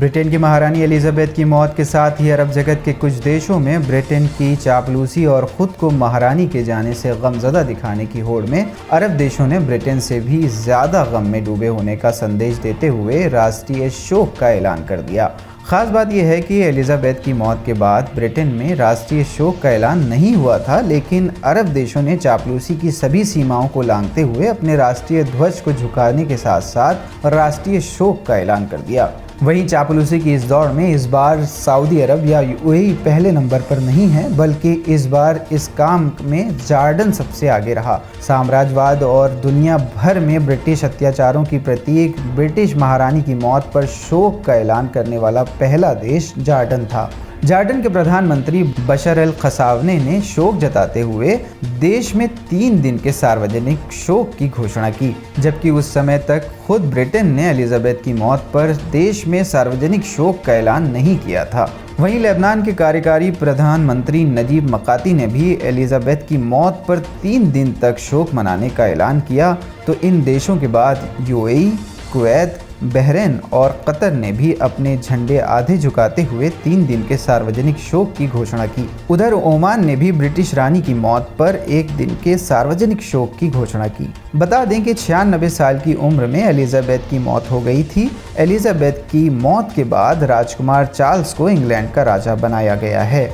Britain की महारानी Elizabeth की मौत के साथ ही अरब जगत के कुछ देशों में ब्रिटेन की चापलूसी और खुद को महारानी के जाने से गमज़दा दिखाने की होड़ में अरब देशों ने ब्रिटेन से भी ज़्यादा गम में डूबे होने का संदेश देते हुए राष्ट्रीय शोक का ऐलान कर दिया। ख़ास बात यह है कि एलिजाबेथ की मौत के बाद ब्रिटेन में राष्ट्रीय शोक का ऐलान नहीं हुआ था, लेकिन अरब देशों ने चापलूसी की सभी सीमाओं को लांघते हुए अपने राष्ट्रीय ध्वज को झुकाने के साथ साथ राष्ट्रीय शोक का ऐलान कर दिया। वहीं चापलूसी की इस दौड़ में इस बार सऊदी अरब या यूएई पहले नंबर पर नहीं है, बल्कि इस बार इस काम में जॉर्डन सबसे आगे रहा। साम्राज्यवाद और दुनिया भर में ब्रिटिश अत्याचारों की प्रतीक ब्रिटिश महारानी की मौत पर शोक का ऐलान करने वाला पहला देश जॉर्डन था। जॉर्डन के प्रधानमंत्री बशर अल खसावने ने शोक जताते हुए देश में 3 दिन के सार्वजनिक शोक की घोषणा की, जबकि उस समय तक खुद ब्रिटेन ने एलिजाबेथ की मौत पर देश में सार्वजनिक शोक का ऐलान नहीं किया था। वहीं लेबनान के कार्यकारी प्रधानमंत्री नजीब मकाती ने भी एलिजाबेथ की मौत पर 3 दिन तक शोक मनाने का ऐलान किया। तो इन देशों के बाद यूएई, कुवैत, बहरीन और कतर ने भी अपने झंडे आधे झुकाते हुए 3 दिन के सार्वजनिक शोक की घोषणा की। उधर ओमान ने भी ब्रिटिश रानी की मौत पर 1 दिन के सार्वजनिक शोक की घोषणा की। बता दें कि 96 साल की उम्र में एलिजाबेथ की मौत हो गई थी। एलिजाबेथ की मौत के बाद राजकुमार चार्ल्स को इंग्लैंड का राजा बनाया गया है।